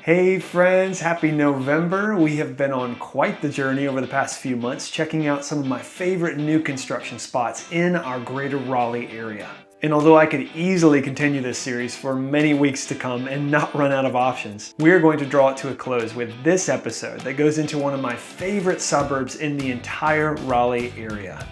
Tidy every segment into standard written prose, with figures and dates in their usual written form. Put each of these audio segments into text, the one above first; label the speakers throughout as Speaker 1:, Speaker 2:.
Speaker 1: Hey friends, happy November. We have been on quite the journey over the past few months, checking out some of my favorite new construction spots in our greater Raleigh area. And although I could easily continue this series for many weeks to come and not run out of options, we are going to draw it to a close with this episode that goes into one of my favorite suburbs in the entire Raleigh area.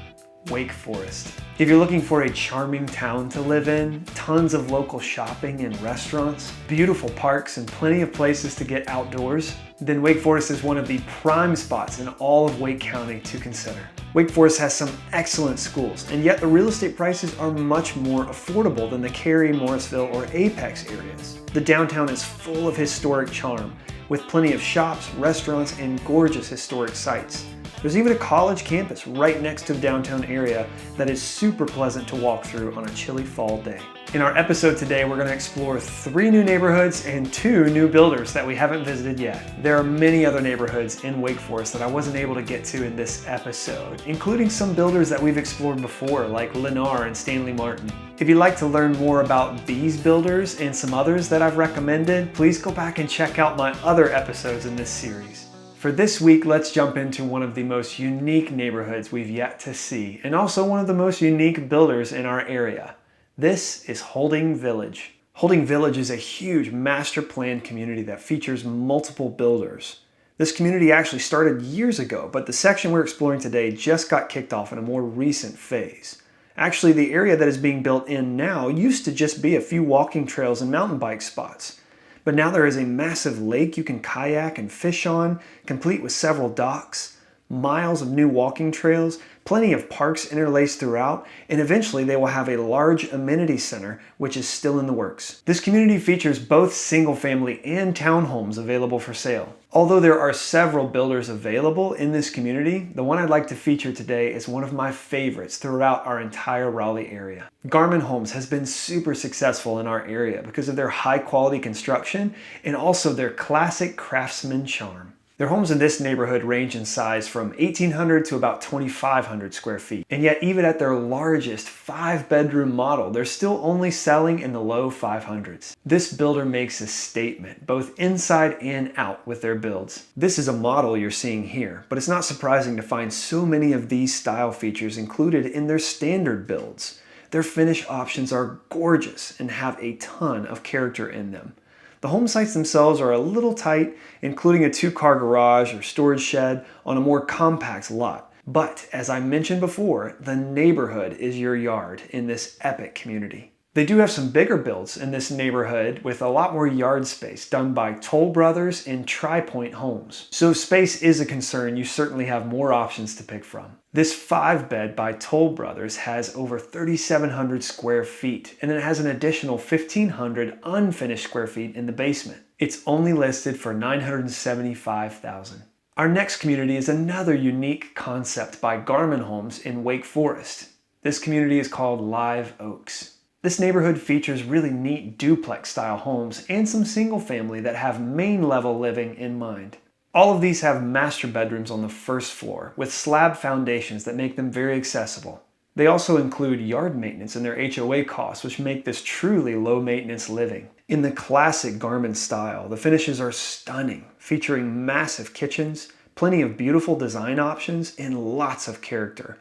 Speaker 1: Wake Forest. If you're looking for a charming town to live in, tons of local shopping and restaurants, beautiful parks and plenty of places to get outdoors, then Wake Forest is one of the prime spots in all of Wake County to consider. Wake Forest has some excellent schools, and yet the real estate prices are much more affordable than the Cary, Morrisville, or Apex areas. The downtown is full of historic charm, with plenty of shops, restaurants, and gorgeous historic sites. There's even a college campus right next to the downtown area that is super pleasant to walk through on a chilly fall day. In our episode today, we're going to explore 3 new neighborhoods and 2 new builders that we haven't visited yet. There are many other neighborhoods in Wake Forest that I wasn't able to get to in this episode, including some builders that we've explored before, like Lennar and Stanley Martin. If you'd like to learn more about these builders and some others that I've recommended, please go back and check out my other episodes in this series. For this week, let's jump into one of the most unique neighborhoods we've yet to see, and also one of the most unique builders in our area. This is Holding Village. Holding Village is a huge master planned community that features multiple builders. This community actually started years ago, but the section we're exploring today just got kicked off in a more recent phase. Actually, the area that is being built in now used to just be a few walking trails and mountain bike spots. But now there is a massive lake you can kayak and fish on, complete with several docks, miles of new walking trails, plenty of parks interlaced throughout, and eventually they will have a large amenity center, which is still in the works. This community features both single-family and townhomes available for sale. Although there are several builders available in this community, the one I'd like to feature today is one of my favorites throughout our entire Raleigh area. Garman Homes has been super successful in our area because of their high-quality construction and also their classic craftsman charm. Their homes in this neighborhood range in size from 1,800 to about 2,500 square feet. And yet even at their largest 5-bedroom model, they're still only selling in the low 500s. This builder makes a statement, both inside and out with their builds. This is a model you're seeing here, but it's not surprising to find so many of these style features included in their standard builds. Their finish options are gorgeous and have a ton of character in them. The home sites themselves are a little tight, including a 2-car garage or storage shed on a more compact lot. But as I mentioned before, the neighborhood is your yard in this epic community. They do have some bigger builds in this neighborhood with a lot more yard space done by Toll Brothers and Tri-Point Homes. So if space is a concern, you certainly have more options to pick from. This 5-bed by Toll Brothers has over 3,700 square feet, and it has an additional 1,500 unfinished square feet in the basement. It's only listed for $975,000. Our next community is another unique concept by Garman Homes in Wake Forest. This community is called Live Oaks. This neighborhood features really neat duplex-style homes and some single-family that have main-level living in mind. All of these have master bedrooms on the first floor with slab foundations that make them very accessible. They also include yard maintenance in their HOA costs, which make this truly low-maintenance living. In the classic Garman style, the finishes are stunning, featuring massive kitchens, plenty of beautiful design options, and lots of character.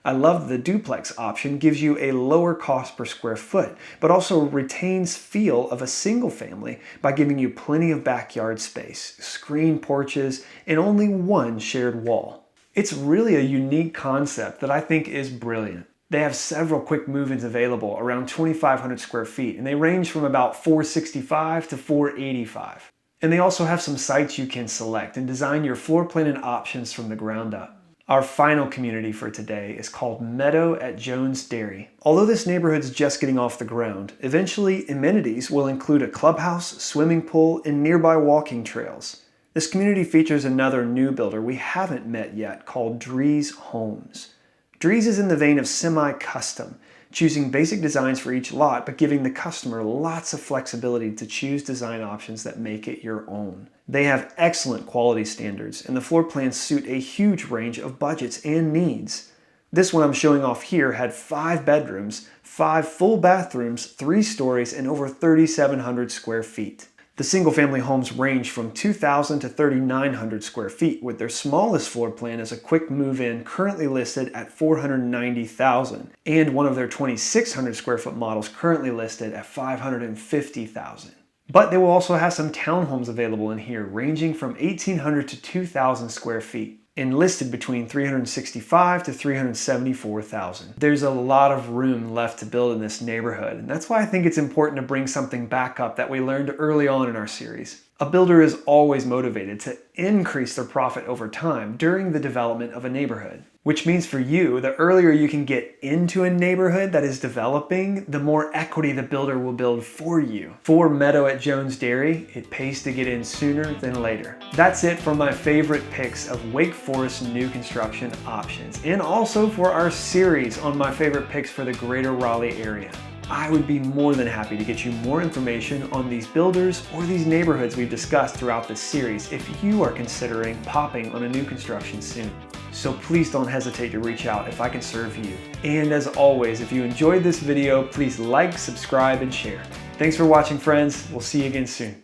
Speaker 1: I love the duplex option gives you a lower cost per square foot, but also retains feel of a single family by giving you plenty of backyard space, screened porches, and only one shared wall. It's really a unique concept that I think is brilliant. They have several quick move-ins available around 2,500 square feet, and they range from about $465 to $485. And they also have some sites you can select and design your floor plan and options from the ground up. Our final community for today is called Meadow at Jones Dairy. Although this neighborhood's just getting off the ground, eventually amenities will include a clubhouse, swimming pool, and nearby walking trails. This community features another new builder we haven't met yet called Drees Homes. Drees is in the vein of semi-custom, choosing basic designs for each lot but giving the customer lots of flexibility to choose design options that make it your own. They have excellent quality standards, and the floor plans suit a huge range of budgets and needs. This one I'm showing off here had 5 bedrooms, 5 full bathrooms, 3 stories, and over 3,700 square feet. The single-family homes range from 2,000 to 3,900 square feet, with their smallest floor plan as a quick move-in currently listed at 490,000, and one of their 2,600 square foot models currently listed at 550,000. But they will also have some townhomes available in here, ranging from 1,800 to 2,000 square feet, and listed between 365 to 374,000. There's a lot of room left to build in this neighborhood, and that's why I think it's important to bring something back up that we learned early on in our series. A builder is always motivated to increase their profit over time during the development of a neighborhood. Which means for you, the earlier you can get into a neighborhood that is developing, the more equity the builder will build for you. For Meadow at Jones Dairy, it pays to get in sooner than later. That's it for my favorite picks of Wake Forest new construction options, and also for our series on my favorite picks for the greater Raleigh area. I would be more than happy to get you more information on these builders or these neighborhoods we've discussed throughout this series if you are considering popping on a new construction soon. So please don't hesitate to reach out if I can serve you. And as always, if you enjoyed this video, please like, subscribe, and share. Thanks for watching, friends. We'll see you again soon.